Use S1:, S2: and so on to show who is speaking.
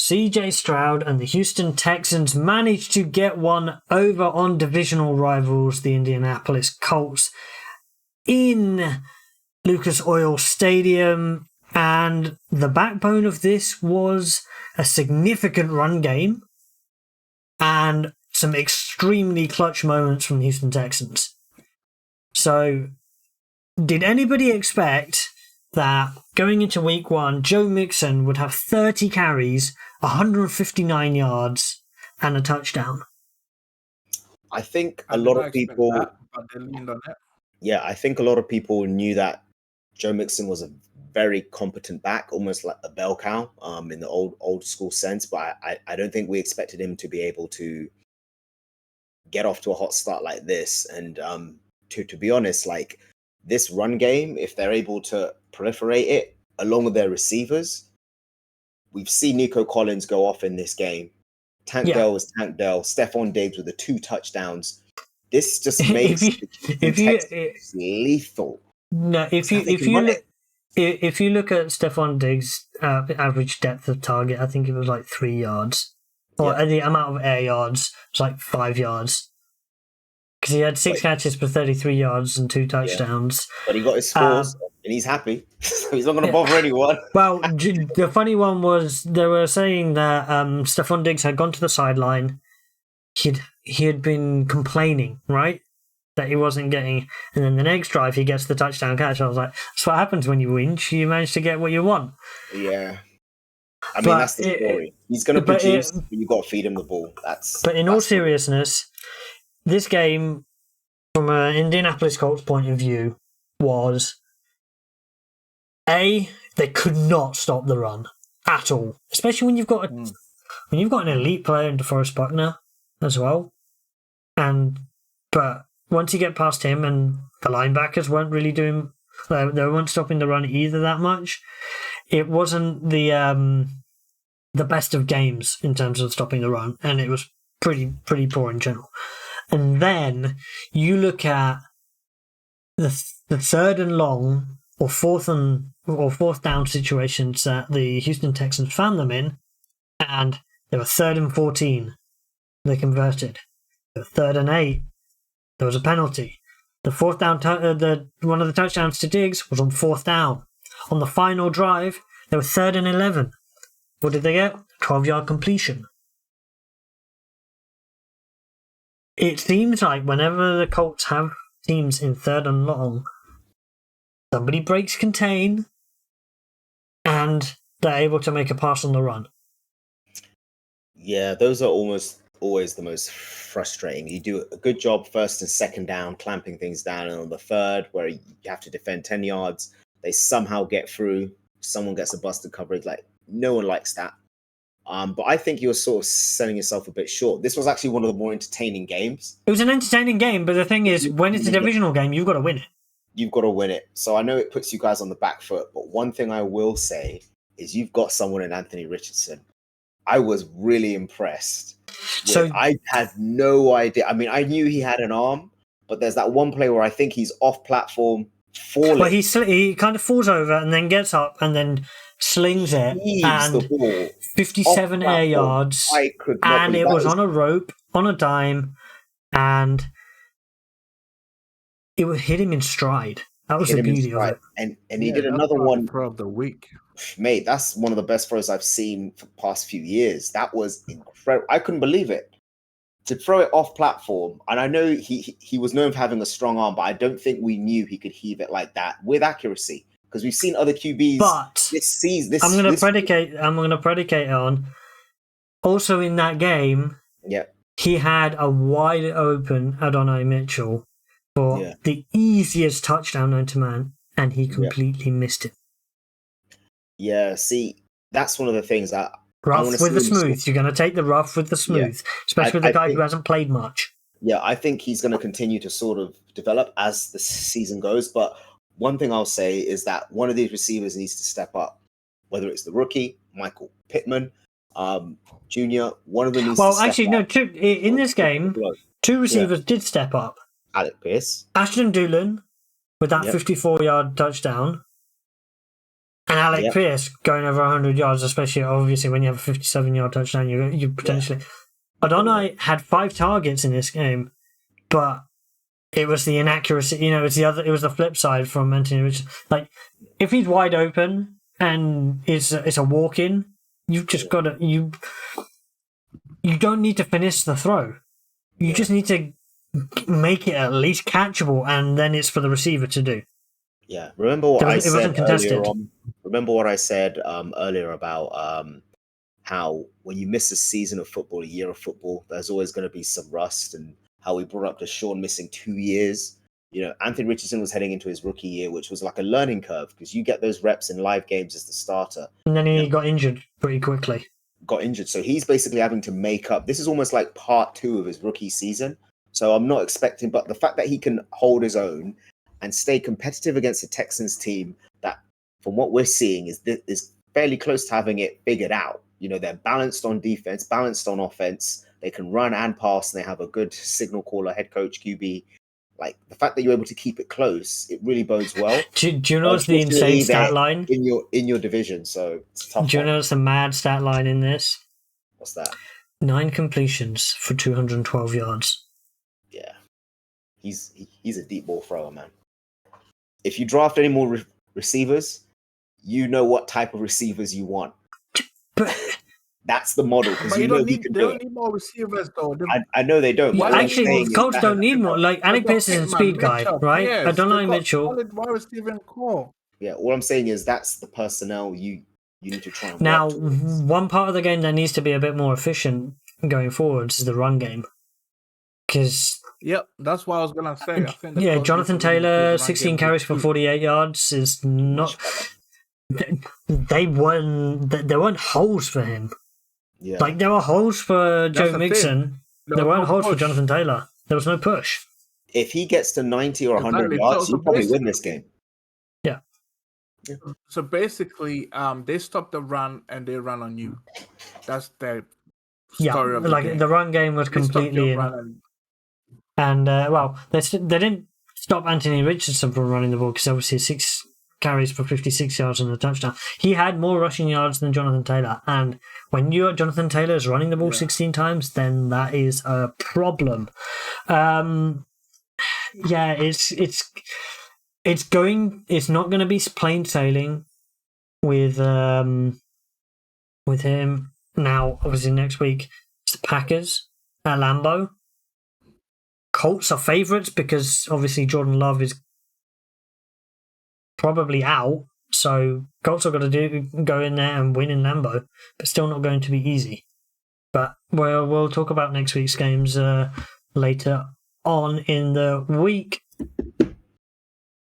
S1: CJ Stroud and the Houston Texans managed to get one over on divisional rivals, the Indianapolis Colts, in Lucas Oil Stadium. And the backbone of this was a significant run game and some extremely clutch moments from the Houston Texans. So, did anybody expect that going into week one, Joe Mixon would have 30 carries, 159 yards, and a touchdown?
S2: I think a lot of people...
S3: That, but they leaned on it.
S2: Yeah, I think a lot of people knew that Joe Mixon was a very competent back, almost like a bell cow in the old school sense. But I don't think we expected him to be able to get off to a hot start like this. And to be honest, like this run game, if they're able to proliferate it along with their receivers, we've seen Nico Collins go off in this game. Tank Dell was Tank Dell. Stephon Diggs with the 2 touchdowns. This just makes Texans lethal.
S1: No, if you look at Stephon Diggs' average depth of target, I think it was like 3 yards, or the amount of air yards was like 5 yards, because he had 6 catches for 33 yards and 2 touchdowns.
S2: But he got his scores, and he's happy. So he's not going to bother anyone.
S1: Well, the funny one was they were saying that Stephon Diggs had gone to the sideline. He had been complaining, right, that he wasn't getting, and then the next drive he gets the touchdown catch. I was like, that's what happens when you win. You manage to get what you want.
S2: Yeah, I mean that's the story. He's going to produce. You got to feed him the ball. But in
S1: all seriousness, this game, from an Indianapolis Colts point of view, was they could not stop the run at all, especially when you've got an elite player in DeForest Buckner as well, but once you get past him, and the linebackers weren't really doing, they weren't stopping the run either that much. It wasn't the best of games in terms of stopping the run, and it was pretty poor in general. And then you look at the third and long or fourth down situations that the Houston Texans found them in, and they were 3rd and 14. They converted. They were 3rd and 8. There was a penalty. The fourth down, one of the touchdowns to Diggs was on 4th down. On the final drive, they were 3rd and 11. What did they get? 12-yard completion. It seems like whenever the Colts have teams in 3rd and long, somebody breaks contain, and they're able to make a pass on the run.
S2: Yeah, those are almost always the most frustrating. You do a good job 1st and 2nd down, clamping things down, and on the 3rd, where you have to defend 10 yards, they somehow get through. Someone gets a busted coverage. Like, no one likes that. But I think you're sort of selling yourself a bit short. This was actually one of the more entertaining games.
S1: It was an entertaining game, but the thing is, when it's a divisional game, you've got to win it.
S2: You've got to win it. So I know it puts you guys on the back foot, but one thing I will say is you've got someone in Anthony Richardson. I was really impressed. So I had no idea. I mean, I knew he had an arm, but there's that one play where I think he's off platform, falling.
S1: Well, he kind of falls over and then gets up and then slings it, and
S2: the ball
S1: 57 air yards, and it was on a rope, on a dime, and it would hit him in stride. That was the beauty of it.
S2: And he did another one.
S3: Throw of the week.
S2: Mate, that's one of the best throws I've seen for the past few years. That was incredible. I couldn't believe it. To throw it off platform, and I know he was known for having a strong arm, but I don't think we knew he could heave it like that with accuracy. Because we've seen other QBs this season. I'm going
S1: to predicate on. Also in that game, he had a wide open Adonai Mitchell for the easiest touchdown known to man, and he completely missed it.
S2: Yeah, see, that's one of the things that
S1: rough with the smooth. You're going to take the rough with the smooth, especially with the guy who hasn't played much.
S2: Yeah, I think he's going to continue to sort of develop as the season goes. But one thing I'll say is that one of these receivers needs to step up, whether it's the rookie, Michael Pittman, Jr., one of them needs to step up.
S1: In this game, 2 receivers did step up.
S2: Alec Pierce.
S1: Ashton Dulin with that 54-yard touchdown. And Alec
S2: Yep.
S1: Pierce going over 100 yards, especially obviously when you have a 57-yard touchdown, you potentially. Adonai had 5 targets in this game, but it was the inaccuracy. It was the flip side from Anthony Richardson. Like, if he's wide open and it's a walk-in, you've just got to you don't need to finish the throw. You just need to make it at least catchable, and then it's for the receiver to do.
S2: Yeah, remember what I
S1: It wasn't
S2: said
S1: contested.
S2: earlier on? Remember what I said earlier about how when you miss a season of football, a year of football, there's always going to be some rust, and how we brought up Deshaun missing 2 years. Anthony Richardson was heading into his rookie year, which was like a learning curve because you get those reps in live games as the starter.
S1: And then he got injured pretty quickly.
S2: So he's basically having to make up. This is almost like part 2 of his rookie season. So I'm not expecting, but the fact that he can hold his own and stay competitive against the Texans team that, from what we're seeing, is fairly close to having it figured out. They're balanced on defense, balanced on offense. They can run and pass, and they have a good signal caller, head coach, QB. Like, the fact that you're able to keep it close, it really bodes well.
S1: Do you know what's the insane stat line
S2: in your division? So it's tough.
S1: Do you know what's the mad stat line in this?
S2: What's that?
S1: 9 completions for 212 yards.
S2: Yeah, he's a deep ball thrower, man. If you draft any more receivers, you know what type of receivers you want.
S1: But
S2: that's the model, because
S3: But
S2: you know he can
S3: they
S2: do
S3: don't
S2: it.
S3: need more receivers though.
S2: I know they don't. But
S1: actually, Colts don't need more. Like, Alec Pierce is a speed guy, right?
S3: Yes,
S1: Adonai Mitchell.
S3: Wide receiver and core.
S2: Yeah, all I'm saying is that's the personnel you need to try and
S1: Now,
S2: work towards.
S1: one part of the game that needs to be a bit more efficient going forwards is the run game. Because
S3: Yep, that's what I was gonna say. I think the Colts
S1: Jonathan
S3: need to really
S1: Taylor,
S3: improve the run
S1: 16
S3: game
S1: carries for
S3: too.
S1: 48 yards is not. There weren't holes for him.
S2: Yeah.
S1: Like, there were holes for
S3: That's
S1: Joe
S3: the
S1: Mixon.
S3: thing.
S1: There weren't
S3: no
S1: holes for
S3: push.
S1: Jonathan Taylor. There was no push.
S2: If he gets to 90 or 100
S3: Exactly.
S2: yards,
S3: So
S2: he'll probably win
S3: basically-
S2: this game.
S3: So basically, they stop the run and they run on you. That's the story of the
S1: like
S3: game.
S1: the run game was
S3: They stop
S1: completely
S3: your
S1: in.
S3: run
S1: And, they didn't stop Anthony Richardson from running the ball because obviously 6 carries for 56 yards and a touchdown. He had more rushing yards than Jonathan Taylor. And when Jonathan Taylor is running the ball 16 times, then that is a problem. It's not going to be plain sailing with him. Now, obviously, next week, it's the Packers at Lambeau. Colts are favourites because obviously Jordan Love is probably out, so Colts are going to go in there and win in Lambeau, but still not going to be easy. But we'll talk about next week's games later on in the week.